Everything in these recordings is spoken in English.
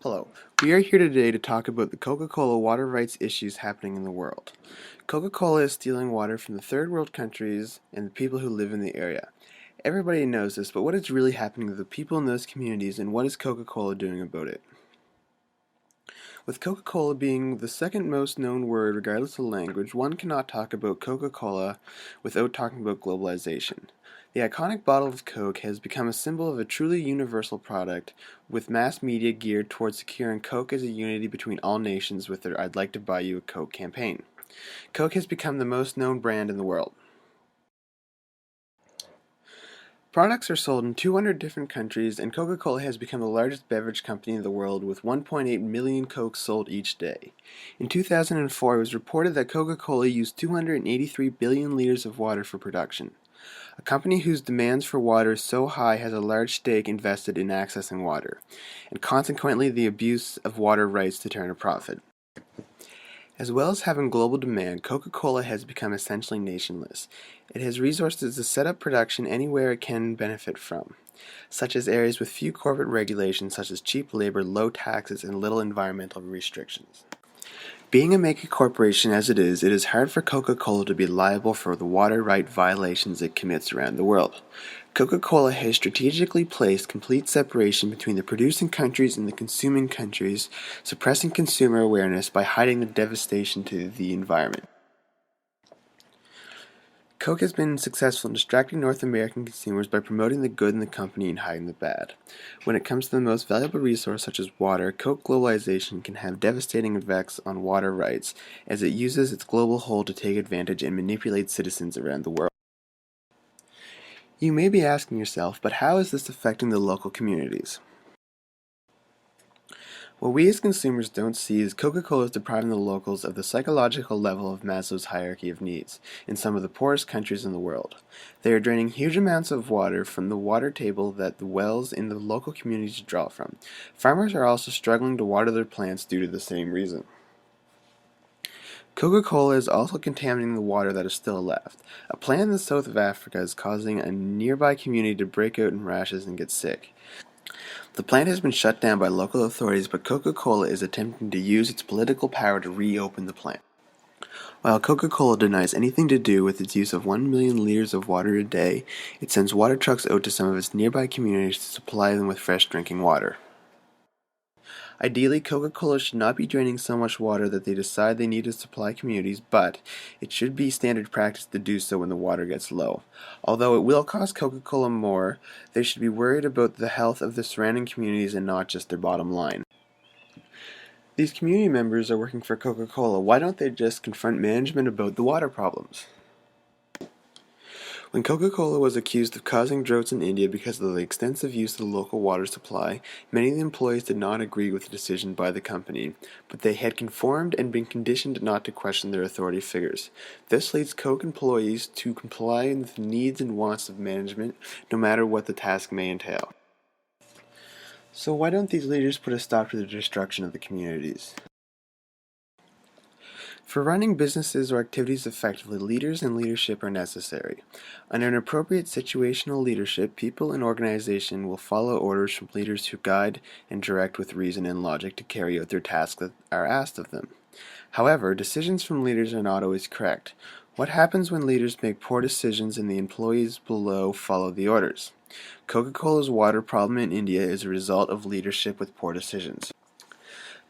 Hello. We are here today to talk about the Coca-Cola water rights issues happening in the world. Coca-Cola is stealing water from the third world countries and the people who live in the area. Everybody knows this, but what is really happening to the people in those communities, and what is Coca-Cola doing about it? With Coca-Cola being the second most known word regardless of language, one cannot talk about Coca-Cola without talking about globalization. The iconic bottle of Coke has become a symbol of a truly universal product, with mass media geared towards securing Coke as a unity between all nations with their "I'd like to buy you a Coke" campaign. Coke has become the most known brand in the world. Products are sold in 200 different countries, and Coca-Cola has become the largest beverage company in the world with 1.8 million Cokes sold each day. In 2004, it was reported that Coca-Cola used 283 billion liters of water for production. A company whose demands for water is so high has a large stake invested in accessing water, and consequently the abuse of water rights to turn a profit. As well as having global demand, Coca-Cola has become essentially nationless. It has resources to set up production anywhere it can benefit from, such as areas with few corporate regulations such as cheap labor, low taxes, and little environmental restrictions. Being a mega corporation as it is hard for Coca-Cola to be liable for the water right violations it commits around the world. Coca-Cola has strategically placed complete separation between the producing countries and the consuming countries, suppressing consumer awareness by hiding the devastation to the environment. Coke has been successful in distracting North American consumers by promoting the good in the company and hiding the bad. When it comes to the most valuable resource such as water, Coke globalization can have devastating effects on water rights as it uses its global hold to take advantage and manipulate citizens around the world. You may be asking yourself, but how is this affecting the local communities? What we as consumers don't see is Coca-Cola is depriving the locals of the psychological level of Maslow's hierarchy of needs in some of the poorest countries in the world. They are draining huge amounts of water from the water table that the wells in the local communities draw from. Farmers are also struggling to water their plants due to the same reason. Coca-Cola is also contaminating the water that is still left. A plant in the south of Africa is causing a nearby community to break out in rashes and get sick. The plant has been shut down by local authorities, but Coca-Cola is attempting to use its political power to reopen the plant. While Coca-Cola denies anything to do with its use of 1 million liters of water a day, it sends water trucks out to some of its nearby communities to supply them with fresh drinking water. Ideally, Coca-Cola should not be draining so much water that they decide they need to supply communities, but it should be standard practice to do so when the water gets low. Although it will cost Coca-Cola more, they should be worried about the health of the surrounding communities and not just their bottom line. These community members are working for Coca-Cola. Why don't they just confront management about the water problems? When Coca-Cola was accused of causing droughts in India because of the extensive use of the local water supply, many of the employees did not agree with the decision by the company, but they had conformed and been conditioned not to question their authority figures. This leads Coke employees to comply with the needs and wants of management, no matter what the task may entail. So why don't these leaders put a stop to the destruction of the communities? For running businesses or activities effectively, leaders and leadership are necessary. Under an appropriate situational leadership, people and organization will follow orders from leaders who guide and direct with reason and logic to carry out their tasks that are asked of them. However, decisions from leaders are not always correct. What happens when leaders make poor decisions and the employees below follow the orders? Coca-Cola's water problem in India is a result of leadership with poor decisions.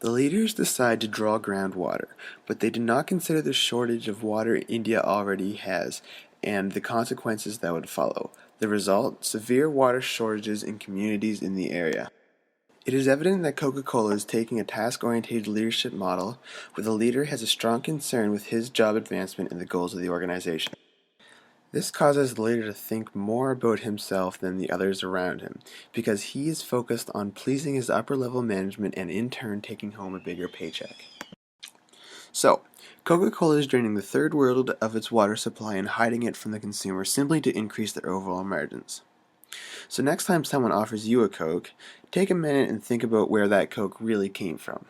The leaders decide to draw groundwater, but they do not consider the shortage of water India already has and the consequences that would follow. The result: severe water shortages in communities in the area. It is evident that Coca-Cola is taking a task-oriented leadership model where the leader has a strong concern with his job advancement and the goals of the organization. This causes the leader to think more about himself than the others around him, because he is focused on pleasing his upper-level management and in turn taking home a bigger paycheck. So, Coca-Cola is draining the third world of its water supply and hiding it from the consumer simply to increase their overall margins. So next time someone offers you a Coke, take a minute and think about where that Coke really came from.